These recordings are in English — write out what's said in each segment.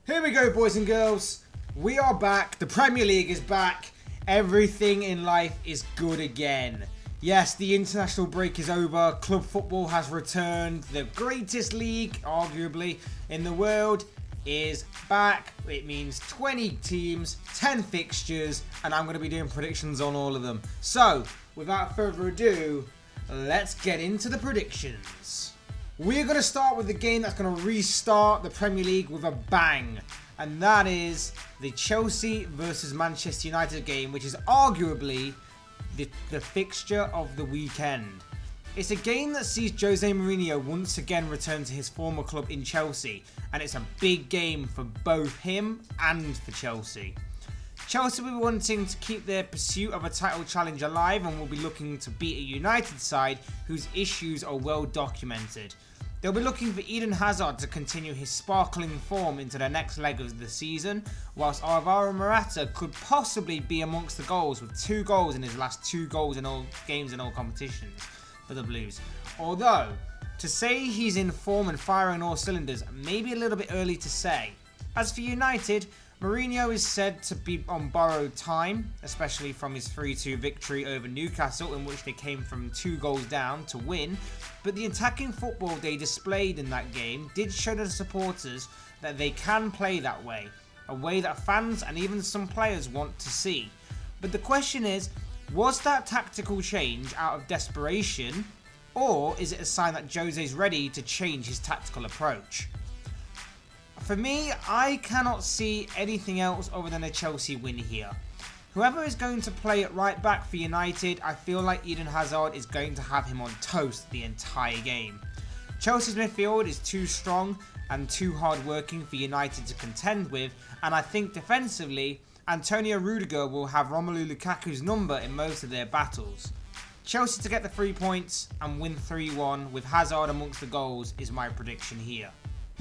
Here we go, boys and girls. We are back. The Premier League is back. Everything in life is good again. Yes, the international break is over. Club football has returned. The greatest league, arguably, in the world is back. It means 20 teams, 10 fixtures, and I'm going to be doing predictions on all of them. So, without further ado, let's get into the predictions. We're going to start with the game that's going to restart the Premier League with a bang. And that is the Chelsea versus Manchester United game, which is arguably the fixture of the weekend. It's a game that sees Jose Mourinho once again return to his former club in Chelsea. And it's a big game for both him and for Chelsea. Chelsea will be wanting to keep their pursuit of a title challenge alive and will be looking to beat a United side whose issues are well documented. They'll be looking for Eden Hazard to continue his sparkling form into the next leg of the season, whilst Alvaro Morata could possibly be amongst the goals with 2 goals in his last 2 goals in all games in all competitions for the Blues. Although, to say he's in form and firing all cylinders may be a little bit early to say. As for United, Mourinho is said to be on borrowed time, especially from his 3-2 victory over Newcastle, in which they came from 2 goals down to win. But the attacking football they displayed in that game did show the supporters that they can play that way, a way that fans and even some players want to see. But the question is, was that tactical change out of desperation, or is it a sign that Jose's ready to change his tactical approach? For me, I cannot see anything else other than a Chelsea win here. Whoever is going to play at right back for United, I feel like Eden Hazard is going to have him on toast the entire game. Chelsea's midfield is too strong and too hard working for United to contend with, and I think defensively, Antonio Rudiger will have Romelu Lukaku's number in most of their battles. Chelsea to get the 3 points and win 3-1 with Hazard amongst the goals is my prediction here.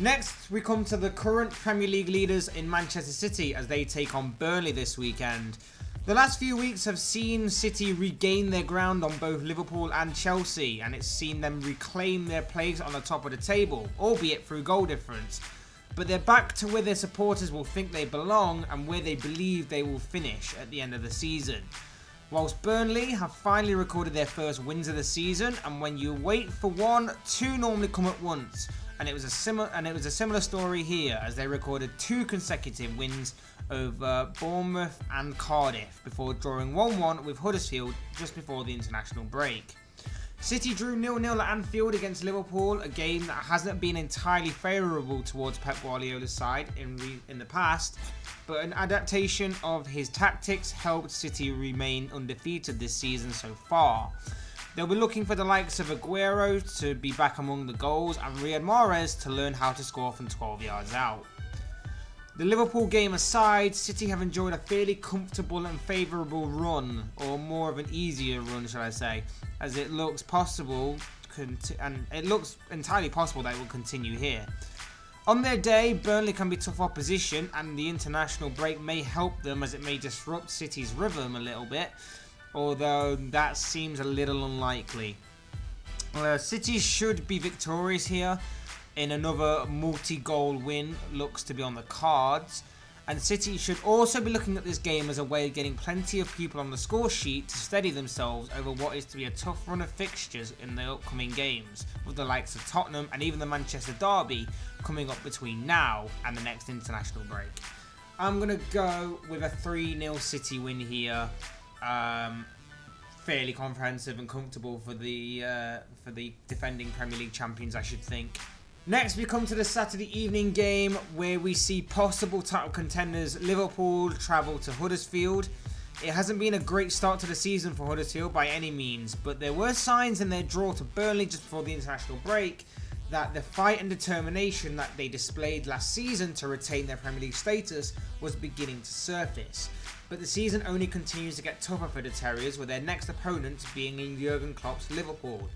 Next, we come to the current Premier League leaders in Manchester City as they take on Burnley this weekend. The last few weeks have seen City regain their ground on both Liverpool and Chelsea, and it's seen them reclaim their place on the top of the table, albeit through goal difference. But they're back to where their supporters will think they belong and where they believe they will finish at the end of the season. Whilst Burnley have finally recorded their first wins of the season, and when you wait for one, 2 normally come at once. And it was a similar story here as they recorded 2 consecutive wins over Bournemouth and Cardiff before drawing 1-1 with Huddersfield just before the international break. City drew 0-0 at Anfield against Liverpool, a game that hasn't been entirely favourable towards Pep Guardiola's side in the past, but an adaptation of his tactics helped City remain undefeated this season so far. They'll be looking for the likes of Aguero to be back among the goals and Riyad Mahrez to learn how to score from 12 yards out. The Liverpool game aside, City have enjoyed a fairly comfortable and favourable run, or more of an easier run, shall I say, as it looks entirely possible that it will continue here. On their day, Burnley can be tough opposition, and the international break may help them as it may disrupt City's rhythm a little bit, although that seems a little unlikely. City should be victorious here. In another multi-goal win looks to be on the cards, and City should also be looking at this game as a way of getting plenty of people on the score sheet to steady themselves over what is to be a tough run of fixtures in the upcoming games, with the likes of Tottenham and even the Manchester derby coming up between now and the next international break. I'm going to go with a 3-0 City win here. Fairly comprehensive and comfortable for the defending Premier League champions, I should think. Next, we come to the Saturday evening game where we see possible title contenders Liverpool travel to Huddersfield. It hasn't been a great start to the season for Huddersfield by any means, but there were signs in their draw to Burnley just before the international break that the fight and determination that they displayed last season to retain their Premier League status was beginning to surface. But the season only continues to get tougher for the Terriers, with their next opponent being Jurgen Klopp's Liverpool.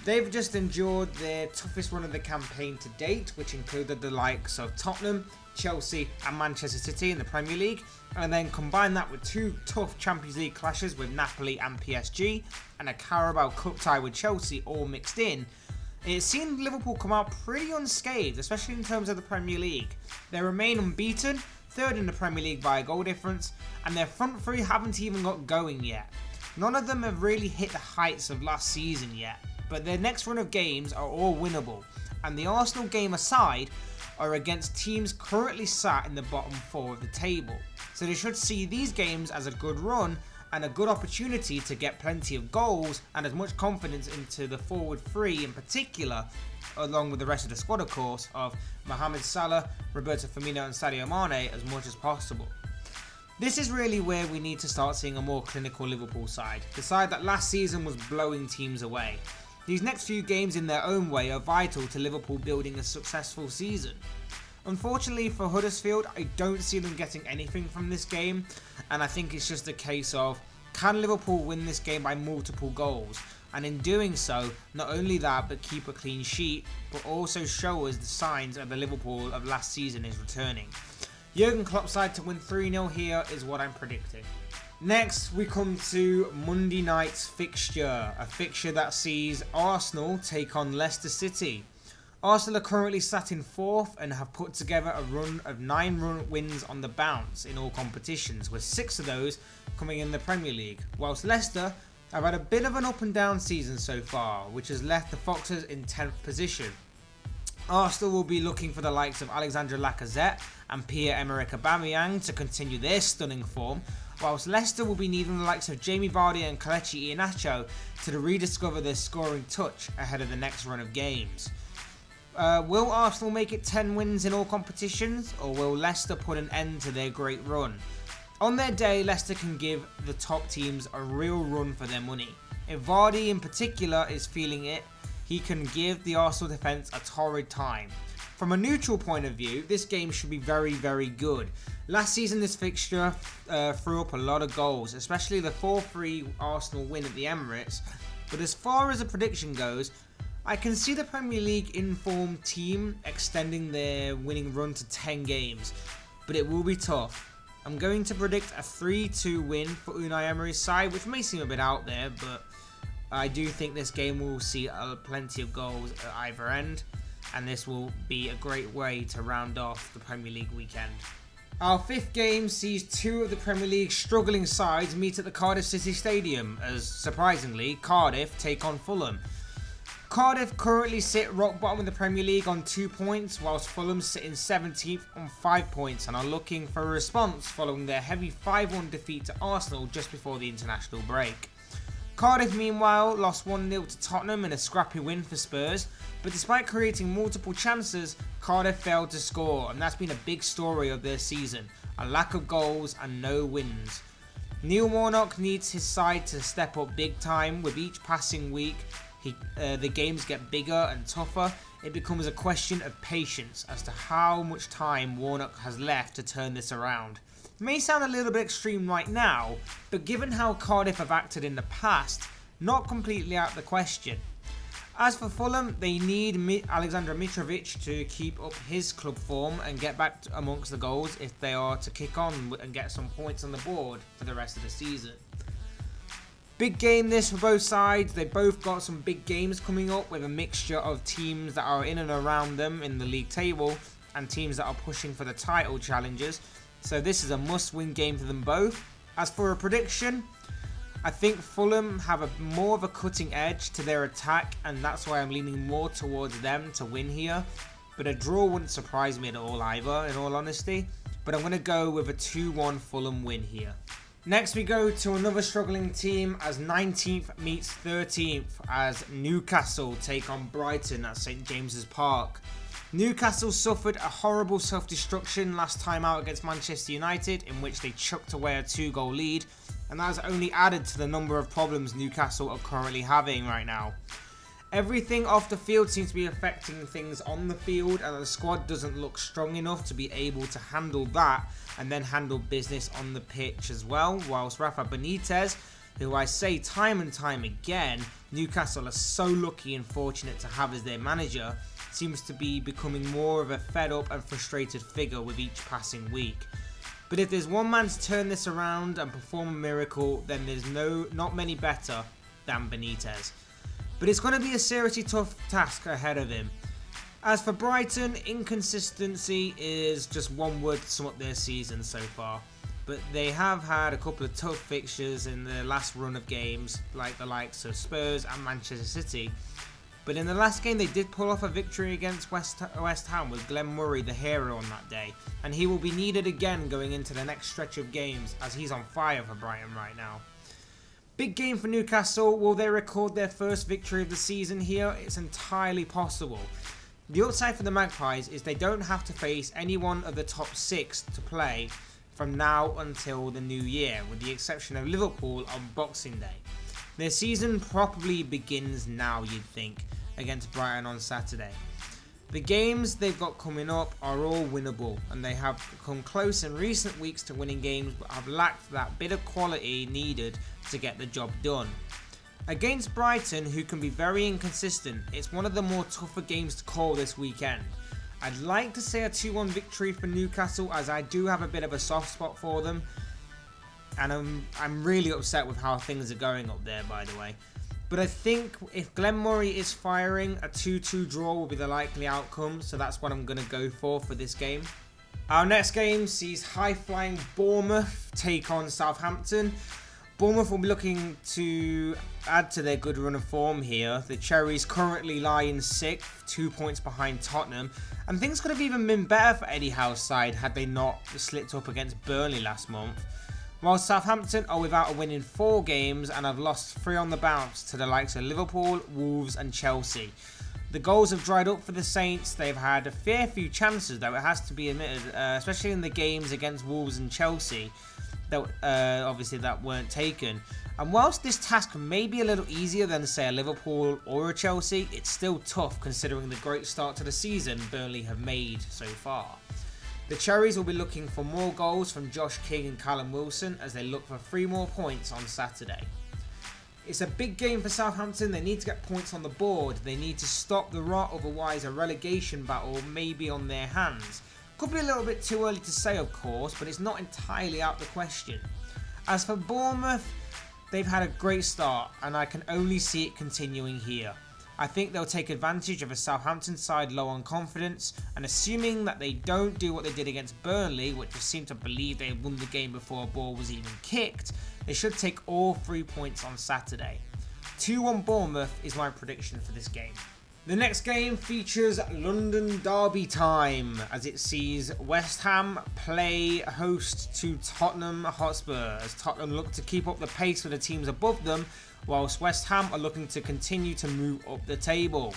They've just endured their toughest run of the campaign to date, which included the likes of Tottenham, Chelsea and Manchester City in the Premier League, and then combine that with 2 tough Champions League clashes with Napoli and PSG, and a Carabao Cup tie with Chelsea all mixed in. It's seen Liverpool come out pretty unscathed, especially in terms of the Premier League. They remain unbeaten, third in the Premier League by a goal difference, and their front three haven't even got going yet. None of them have really hit the heights of last season yet, but their next run of games are all winnable, and the Arsenal game aside, are against teams currently sat in the bottom four of the table. So they should see these games as a good run and a good opportunity to get plenty of goals and as much confidence into the forward three in particular, along with the rest of the squad of course, of Mohamed Salah, Roberto Firmino and Sadio Mane as much as possible. This is really where we need to start seeing a more clinical Liverpool side, the side that last season was blowing teams away. These next few games in their own way are vital to Liverpool building a successful season. Unfortunately for Huddersfield, I don't see them getting anything from this game, and I think it's just a case of, can Liverpool win this game by multiple goals? And in doing so, not only that, but keep a clean sheet, but also show us the signs of the Liverpool of last season is returning. Jurgen Klopp's side to win 3-0 here is what I'm predicting. Next, we come to Monday night's fixture, a fixture that sees Arsenal take on Leicester City. Arsenal are currently sat in 4th and have put together a run of 9 wins on the bounce in all competitions, with 6 of those coming in the Premier League, whilst Leicester have had a bit of an up and down season so far, which has left the Foxes in 10th position. Arsenal will be looking for the likes of Alexandre Lacazette and Pierre-Emerick Aubameyang to continue their stunning form, whilst Leicester will be needing the likes of Jamie Vardy and Kelechi Iheanacho to rediscover their scoring touch ahead of the next run of games. Will Arsenal make it 10 wins in all competitions, or will Leicester put an end to their great run? On their day, Leicester can give the top teams a real run for their money. If Vardy in particular is feeling it, he can give the Arsenal defence a torrid time. From a neutral point of view, this game should be very, very good. Last season this fixture threw up a lot of goals, especially the 4-3 Arsenal win at the Emirates. But as far as a prediction goes, I can see the Premier League informed team extending their winning run to 10 games, but it will be tough. I'm going to predict a 3-2 win for Unai Emery's side, which may seem a bit out there, but I do think this game will see plenty of goals at either end, and this will be a great way to round off the Premier League weekend. Our 5th game sees 2 of the Premier League's struggling sides meet at the Cardiff City Stadium, as surprisingly, Cardiff take on Fulham. Cardiff currently sit rock bottom of the Premier League on 2 points, whilst Fulham sit in 17th on 5 points and are looking for a response following their heavy 5-1 defeat to Arsenal just before the international break. Cardiff meanwhile lost 1-0 to Tottenham in a scrappy win for Spurs, but despite creating multiple chances, Cardiff failed to score, and that's been a big story of their season, a lack of goals and no wins. Neil Warnock needs his side to step up big time. With each passing week, the games get bigger and tougher. It becomes a question of patience as to how much time Warnock has left to turn this around. It may sound a little bit extreme right now, but given how Cardiff have acted in the past, not completely out of the question. As for Fulham, they need Alexander Mitrovic to keep up his club form and get back amongst the goals if they are to kick on and get some points on the board for the rest of the season. Big game this for both sides. They both got some big games coming up with a mixture of teams that are in and around them in the league table and teams that are pushing for the title challenges. So this is a must-win game for them both. As for a prediction, I think Fulham have more of a cutting edge to their attack, and that's why I'm leaning more towards them to win here. But a draw wouldn't surprise me at all either, in all honesty. But I'm going to go with a 2-1 Fulham win here. Next we go to another struggling team as 19th meets 13th as Newcastle take on Brighton at St James's Park. Newcastle suffered a horrible self-destruction last time out against Manchester United, in which they chucked away a 2-goal lead, and that has only added to the number of problems Newcastle are currently having right now. Everything off the field seems to be affecting things on the field, and the squad doesn't look strong enough to be able to handle that and then handle business on the pitch as well, whilst Rafa Benitez, who I say time and time again, Newcastle are so lucky and fortunate to have as their manager, seems to be becoming more of a fed up and frustrated figure with each passing week. But if there's one man to turn this around and perform a miracle, then there's not many better than Benitez. but it's going to be a seriously tough task ahead of him. As for Brighton, inconsistency is just one word to sum up their season so far. But they have had a couple of tough fixtures in the last run of games, like the likes of Spurs and Manchester City. But in the last game, they did pull off a victory against West Ham with Glenn Murray the hero on that day. And he will be needed again going into the next stretch of games, as he's on fire for Brighton right now. Big game for Newcastle. Will they record their first victory of the season here? It's entirely possible. The upside for the Magpies is they don't have to face any one of the top 6 to play from now until the new year, with the exception of Liverpool on Boxing Day. Their season probably begins now, you'd think, against Brighton on Saturday. The games they've got coming up are all winnable, and they have come close in recent weeks to winning games but have lacked that bit of quality needed to get the job done. Against Brighton, who can be very inconsistent, it's one of the more tougher games to call this weekend. I'd like to say a 2-1 victory for Newcastle, as I do have a bit of a soft spot for them. And I'm really upset with how things are going up there, by the way. But I think if Glenn Murray is firing, a 2-2 draw will be the likely outcome. So that's what I'm going to go for this game. Our next game sees high-flying Bournemouth take on Southampton. Bournemouth will be looking to add to their good run of form here. The Cherries currently lie in 6th, 2 points behind Tottenham. And things could have even been better for Eddie Howe's side had they not slipped up against Burnley last month. While Southampton are without a win in 4 games and have lost 3 on the bounce to the likes of Liverpool, Wolves and Chelsea. The goals have dried up for the Saints. They've had a fair few chances, though, it has to be admitted, especially in the games against Wolves and Chelsea. Obviously that weren't taken. And whilst this task may be a little easier than, say, a Liverpool or a Chelsea, it's still tough considering the great start to the season Burnley have made so far. The Cherries will be looking for more goals from Josh King and Callum Wilson as they look for 3 more points on Saturday. It's a big game for Southampton. They need to get points on the board. They need to stop the rot, otherwise a relegation battle may be on their hands. Could be a little bit too early to say, of course, but it's not entirely out of the question. As for Bournemouth, they've had a great start and I can only see it continuing here. I think they'll take advantage of a Southampton side low on confidence, and assuming that they don't do what they did against Burnley, which just seemed to believe they won the game before a ball was even kicked, they should take all 3 points on Saturday. 2-1 Bournemouth is my prediction for this game. The next game features London derby time, as it sees West Ham play host to Tottenham Hotspur, as Tottenham look to keep up the pace with the teams above them, whilst West Ham are looking to continue to move up the table.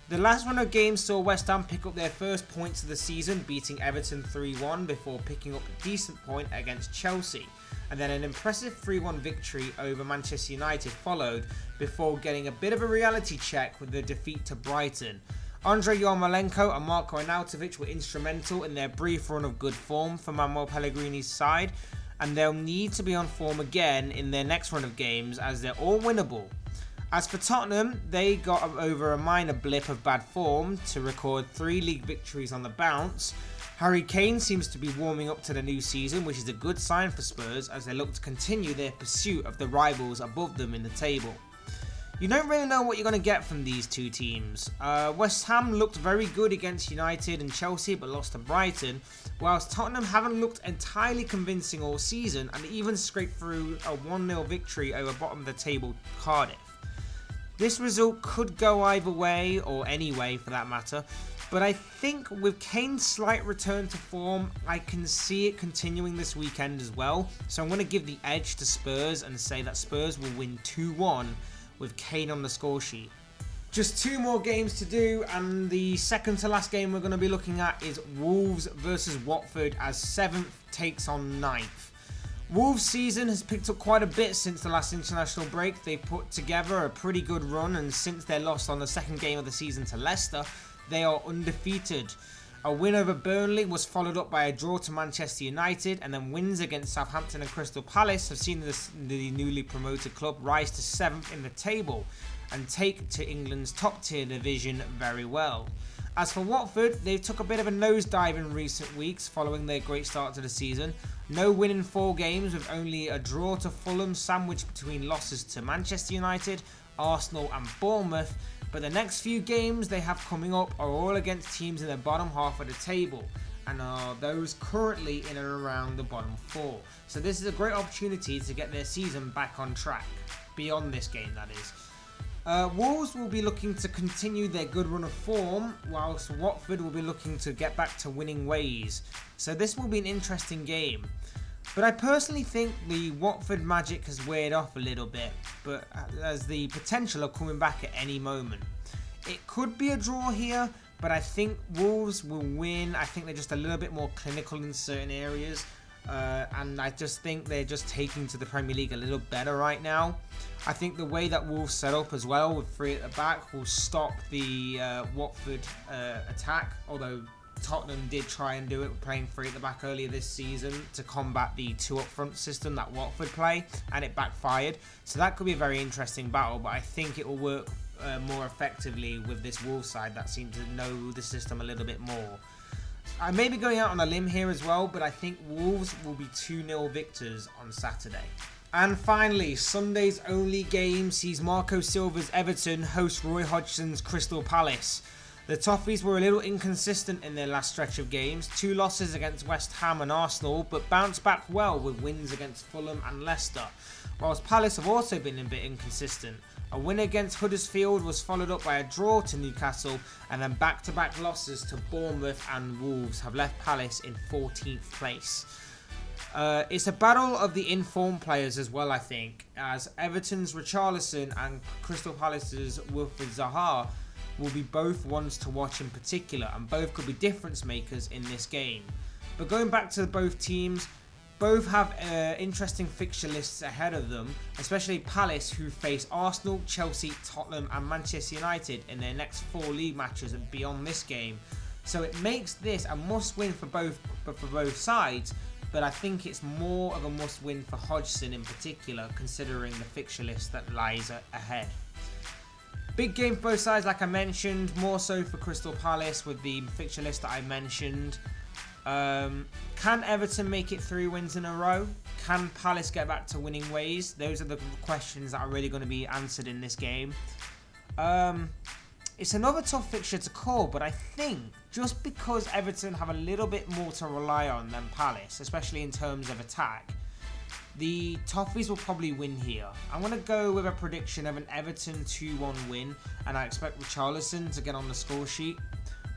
The last run of games saw West Ham pick up their first points of the season, beating Everton 3-1 before picking up a decent point against Chelsea. And then an impressive 3-1 victory over Manchester United followed before getting a bit of a reality check with the defeat to Brighton. Andrei Yarmolenko and Marko Arnautovic were instrumental in their brief run of good form for Manuel Pellegrini's side, and they'll need to be on form again in their next run of games as they're all winnable. As for Tottenham, they got over a minor blip of bad form to record 3 league victories on the bounce. Harry Kane seems to be warming up to the new season, which is a good sign for Spurs as they look to continue their pursuit of the rivals above them in the table. You don't really know what you're going to get from these two teams. West Ham looked very good against United and Chelsea but lost to Brighton, whilst Tottenham haven't looked entirely convincing all season and even scraped through a 1-0 victory over bottom of the table Cardiff. This result could go either way, or any way for that matter, but I think with Kane's slight return to form, I can see it continuing this weekend as well, so I'm going to give the edge to Spurs and say that Spurs will win 2-1 with Kane on the score sheet. Just 2 more games to do, and the second to last game we're going to be looking at is Wolves versus Watford as 7th takes on 9th. Wolves' season has picked up quite a bit since the last international break. They've put together a pretty good run, and since their loss on the second game of the season to Leicester, they are undefeated. A win over Burnley was followed up by a draw to Manchester United, and then wins against Southampton and Crystal Palace have seen the newly promoted club rise to 7th in the table and take to England's top tier division very well. As for Watford, they took a bit of a nosedive in recent weeks following their great start to the season. No win in 4 games, with only a draw to Fulham sandwiched between losses to Manchester United, Arsenal and Bournemouth, but the next few games they have coming up are all against teams in the bottom half of the table, and are those currently in and around the bottom 4. So this is a great opportunity to get their season back on track, beyond this game that is. Wolves will be looking to continue their good run of form, whilst Watford will be looking to get back to winning ways. So this will be an interesting game. But I personally think the Watford magic has weared off a little bit, but has the potential of coming back at any moment. It could be a draw here, but I think Wolves will win. I think they're just a little bit more clinical in certain areas. And I just think they're just taking to the Premier League a little better right now. I think the way that Wolves set up as well with 3 at the back will stop the Watford attack, although Tottenham did try and do it playing 3 at the back earlier this season to combat the 2 up front system that Watford play, and it backfired. So that could be a very interesting battle, but I think it will work more effectively with this Wolves side that seem to know the system a little bit more. I may be going out on a limb here as well, but I think Wolves will be 2-0 victors on Saturday. And finally, Sunday's only game sees Marco Silva's Everton host Roy Hodgson's Crystal Palace. The Toffees were a little inconsistent in their last stretch of games, 2 losses against West Ham and Arsenal, but bounced back well with wins against Fulham and Leicester, whilst Palace have also been a bit inconsistent. A win against Huddersfield was followed up by a draw to Newcastle, and then back-to-back losses to Bournemouth and Wolves have left Palace in 14th place. It's a battle of the informed players as well, I think, as Everton's Richarlison and Crystal Palace's Wilfried Zaha will be both ones to watch in particular, and both could be difference makers in this game. But going back to both teams, both have interesting fixture lists ahead of them, especially Palace, who face Arsenal, Chelsea, Tottenham and Manchester United in their next 4 league matches and beyond this game. So it makes this a must-win for both sides, but I think it's more of a must-win for Hodgson in particular, considering the fixture list that lies ahead. Big game for both sides, like I mentioned, more so for Crystal Palace with the fixture list that I mentioned. Can Everton make it 3 wins in a row? Can Palace get back to winning ways? Those are the questions that are really going to be answered in this game. It's another tough fixture to call, but I think just because Everton have a little bit more to rely on than Palace, especially in terms of attack, the Toffees will probably win here. I'm going to go with a prediction of an Everton 2-1 win, and I expect Richarlison to get on the score sheet,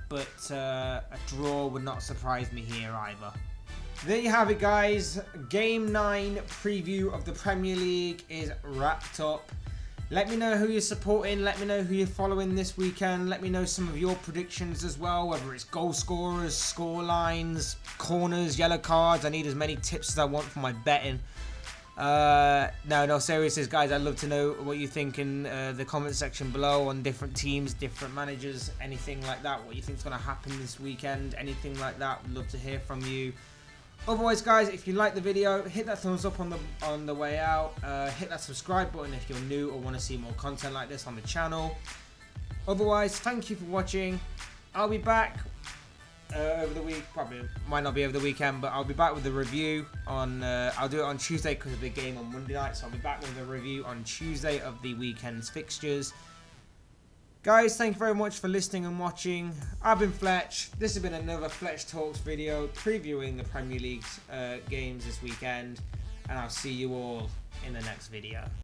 but a draw would not surprise me here either. There you have it, guys. Game 9 preview of the Premier League is wrapped up. Let me know who you're supporting. Let me know who you're following this weekend. Let me know some of your predictions as well, whether it's goal scorers, score lines, corners, yellow cards. I need as many tips as I want for my betting. No, seriously, guys, I'd love to know what you think in the comment section below on different teams, different managers, anything like that. What you think is going to happen this weekend, anything like that. Would love to hear from you. Otherwise, guys, if you like the video, hit that thumbs up on the way out. Hit that subscribe button if you're new or want to see more content like this on the channel. Otherwise, thank you for watching. I'll be back over the week. Probably might not be over the weekend, but I'll be back with the review on. I'll do it on Tuesday because of the game on Monday night. So I'll be back with a review on Tuesday of the weekend's fixtures. Guys, thank you very much for listening and watching. I've been Fletch. This has been another Fletch Talks video previewing the Premier League's games this weekend. And I'll see you all in the next video.